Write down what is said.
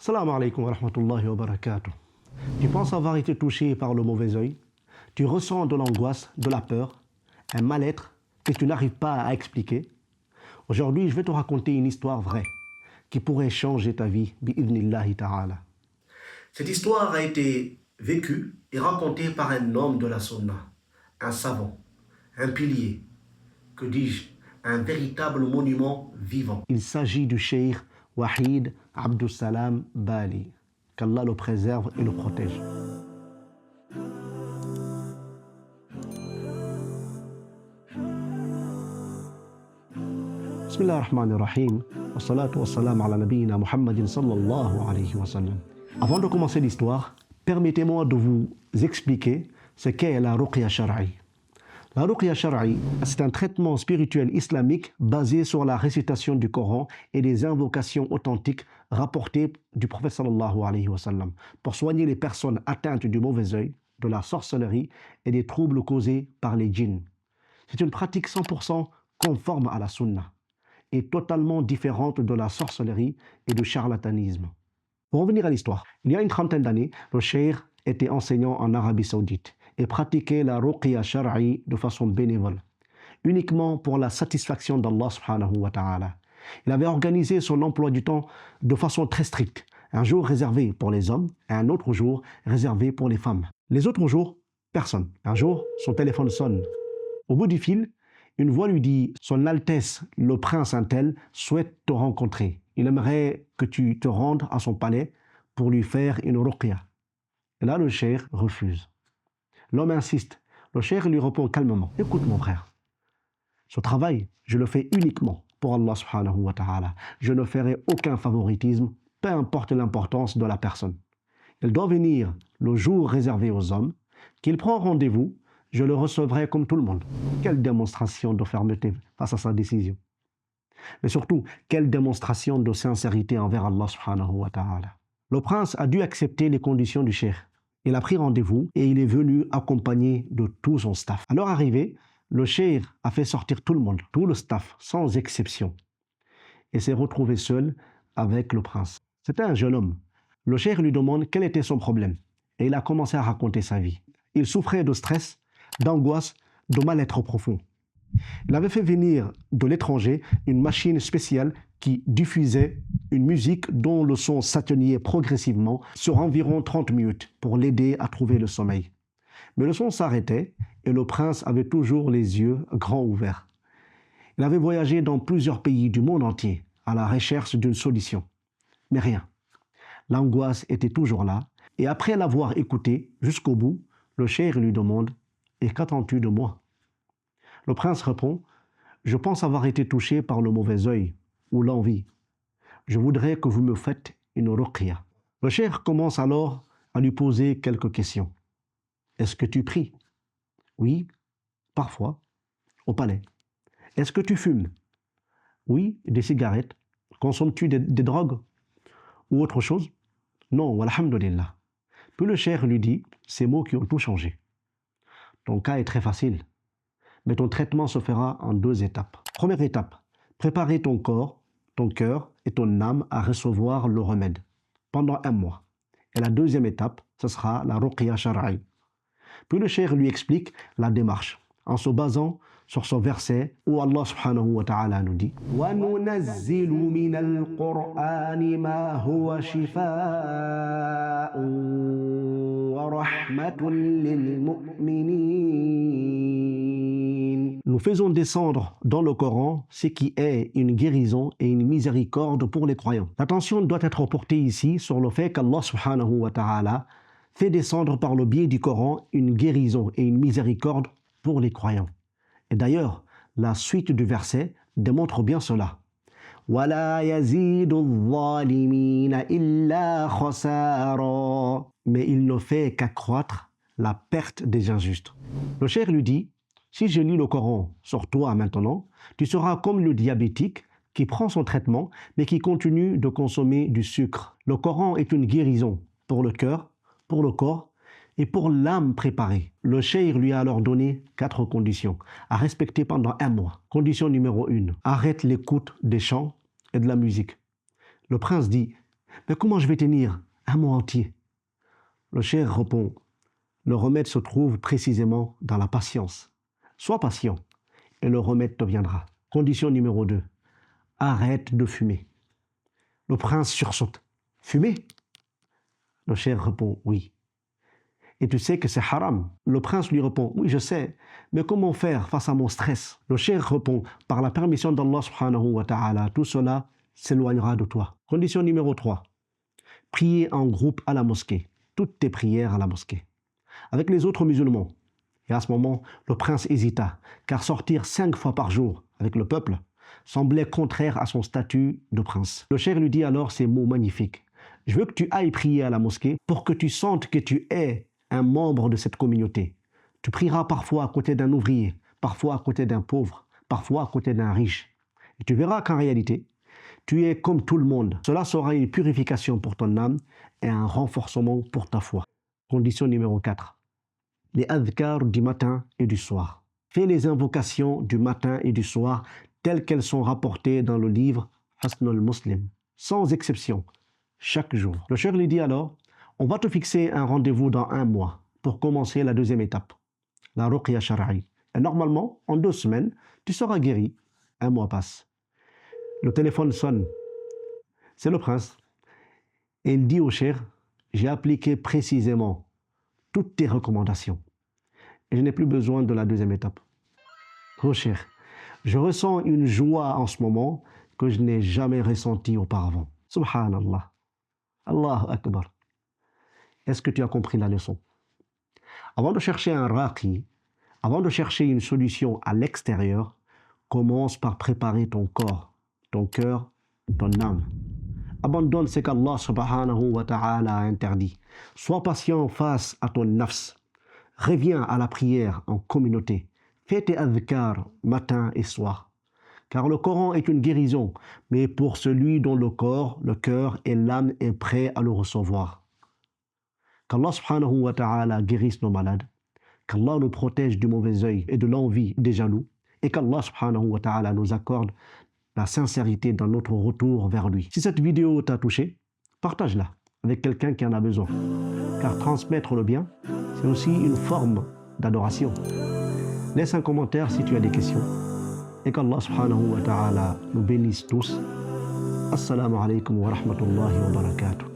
Salam alaikum wa rahmatullahi wa barakatuh. Tu penses avoir été touché par le mauvais œil? Tu ressens de l'angoisse, de la peur, un mal-être que tu n'arrives pas à expliquer? Aujourd'hui, je vais te raconter une histoire vraie qui pourrait changer ta vie, bi'idhnillahi ta'ala. Cette histoire a été vécue et racontée par un homme de la Sunna, un savant, un pilier, que dis-je, un véritable monument vivant. Il s'agit du cheikh Wahid Abdussalam Bali. Qu'Allah le préserve et le protège. Bismillah ar-Rahman ar-Rahim. Wa salatu wa salam ala nabiyyina Muhammadin sallallahu alayhi wa sallam. Avant de commencer l'histoire, permettez-moi de vous expliquer ce qu'est la ruqya shar'i. La ruqya shar'i, c'est un traitement spirituel islamique basé sur la récitation du Coran et des invocations authentiques rapportées du prophète sallallahu alayhi wa sallam pour soigner les personnes atteintes du mauvais œil, de la sorcellerie et des troubles causés par les djinns. C'est une pratique 100% conforme à la sunna et totalement différente de la sorcellerie et du charlatanisme. Pour revenir à l'histoire, il y a une trentaine d'années, le cheikh était enseignant en Arabie Saoudite et pratiquait la ruqya shar'i de façon bénévole, uniquement pour la satisfaction d'Allah subhanahu wa ta'ala. Il avait organisé son emploi du temps de façon très stricte, un jour réservé pour les hommes et un autre jour réservé pour les femmes. Les autres jours, personne. Un jour, son téléphone sonne. Au bout du fil, une voix lui dit « Son Altesse, le prince Intel, souhaite te rencontrer. Il aimerait que tu te rendes à son palais pour lui faire une ruqya. » Et là, le cheikh refuse. L'homme insiste. Le cheikh lui répond calmement. « Écoute mon frère, ce travail, je le fais uniquement pour Allah subhanahu wa ta'ala. Je ne ferai aucun favoritisme, peu importe l'importance de la personne. Il doit venir le jour réservé aux hommes, qu'il prend rendez-vous, je le recevrai comme tout le monde. » Quelle démonstration de fermeté face à sa décision. Mais surtout, quelle démonstration de sincérité envers Allah subhanahu wa ta'ala. Le prince a dû accepter les conditions du cheikh. Il a pris rendez-vous et il est venu accompagné de tout son staff. À leur arrivée, le cheikh a fait sortir tout le monde, tout le staff, sans exception, et s'est retrouvé seul avec le prince. C'était un jeune homme. Le cheikh lui demande quel était son problème et il a commencé à raconter sa vie. Il souffrait de stress, d'angoisse, de mal-être profond. Il avait fait venir de l'étranger une machine spéciale qui diffusait une musique dont le son s'atténuait progressivement sur environ 30 minutes pour l'aider à trouver le sommeil. Mais le son s'arrêtait et le prince avait toujours les yeux grands ouverts. Il avait voyagé dans plusieurs pays du monde entier à la recherche d'une solution. Mais rien. L'angoisse était toujours là et après l'avoir écouté jusqu'au bout, le cheikh lui demande « Et qu'attends-tu de moi ?» Le prince répond « Je pense avoir été touché par le mauvais œil ou l'envie. Je voudrais que vous me faites une ruqya. » Le cheikh commence alors à lui poser quelques questions. « Est-ce que tu pries ?»« Oui, parfois, au palais. »« Est-ce que tu fumes ?»« Oui, des cigarettes. »« Consommes-tu des drogues ou autre chose ?»« Non, walhamdulillah. » Puis le cheikh lui dit ces mots qui ont tout changé. « Ton cas est très facile. Mais ton traitement se fera en 2 étapes. Première étape, préparer ton corps, ton cœur et ton âme à recevoir le remède pendant 1 mois. Et la 2e étape, ce sera la ruqya shar'i. Puis le cheikh lui explique la démarche en se basant sur ce verset où Allah subhanahu wa ta'ala nous dit وَنُنَزِّلُ مِنَ الْقُرْآنِ مَا هُوَ شِفَاءٌ وَرَحْمَةٌ لِلْمُؤْمِنِينَ. Nous faisons descendre dans le Coran ce qui est une guérison et une miséricorde pour les croyants. L'attention doit être portée ici sur le fait qu'Allah subhanahu wa ta'ala fait descendre par le biais du Coran une guérison et une miséricorde pour les croyants. Et d'ailleurs, la suite du verset démontre bien cela. وَلَا يَزِيدُ الظَّالِمِينَ إِلَّا خَسَارًا. Mais il ne fait qu'accroître la perte des injustes. Le cheikh lui dit, si je lis le Coran sur toi maintenant, tu seras comme le diabétique qui prend son traitement mais qui continue de consommer du sucre. Le Coran est une guérison pour le cœur, pour le corps et pour l'âme préparée. Le cheikh lui a alors donné 4 conditions à respecter pendant 1 mois. Condition numéro 1, arrête l'écoute des chants et de la musique. Le prince dit, Mais comment je vais tenir un mois entier? Le cheikh répond, le remède se trouve précisément dans la patience. Sois patient et le remède te viendra. Condition numéro 2, arrête de fumer. Le prince sursaute. Fumer? Le cheikh répond, oui. Et tu sais que c'est haram. Le prince lui répond, oui, je sais, mais comment faire face à mon stress? Le cheikh répond, par la permission d'Allah subhanahu wa ta'ala, tout cela s'éloignera de toi. Condition numéro 3, prier en groupe à la mosquée. Toutes tes prières à la mosquée, avec les autres musulmans. Et à ce moment, le prince hésita, car sortir 5 fois par jour avec le peuple semblait contraire à son statut de prince. Le cheikh lui dit alors ces mots magnifiques. Je veux que tu ailles prier à la mosquée pour que tu sentes que tu es un membre de cette communauté. Tu prieras parfois à côté d'un ouvrier, parfois à côté d'un pauvre, parfois à côté d'un riche. Et tu verras qu'en réalité, tu es comme tout le monde. Cela sera une purification pour ton âme et un renforcement pour ta foi. Condition numéro 4. Les adhkars du matin et du soir. Fais les invocations du matin et du soir telles qu'elles sont rapportées dans le livre Hasnul Muslim, sans exception, chaque jour. Le cheikh lui dit alors, on va te fixer un rendez-vous dans 1 mois pour commencer la 2e étape, la ruqya shar'i. Et normalement, en 2 semaines, tu seras guéri. 1 mois passe. Le téléphone sonne. C'est le prince. Et il dit au cheikh, j'ai appliqué précisément toutes tes recommandations. Et je n'ai plus besoin de la 2e étape. Oh cheikh, je ressens une joie en ce moment que je n'ai jamais ressentie auparavant. Subhanallah. Allahu Akbar. Est-ce que tu as compris la leçon? Avant de chercher un raqi, avant de chercher une solution à l'extérieur, commence par préparer ton corps, ton cœur, ton âme. Abandonne ce qu'Allah subhanahu wa ta'ala a interdit. Sois patient face à ton nafs. Reviens à la prière en communauté. Fais tes adhkars matin et soir. Car le Coran est une guérison, mais pour celui dont le corps, le cœur et l'âme est prêt à le recevoir. Qu'Allah subhanahu wa ta'ala guérisse nos malades. Qu'Allah nous protège du mauvais œil et de l'envie des jaloux. Et qu'Allah subhanahu wa ta'ala nous accorde la sincérité dans notre retour vers lui. Si cette vidéo t'a touché, partage-la avec quelqu'un qui en a besoin. Car transmettre le bien, c'est aussi une forme d'adoration. Laisse un commentaire si tu as des questions. Et qu'Allah subhanahu wa ta'ala nous bénisse tous. Assalamu alaikum wa rahmatullahi wa barakatuh.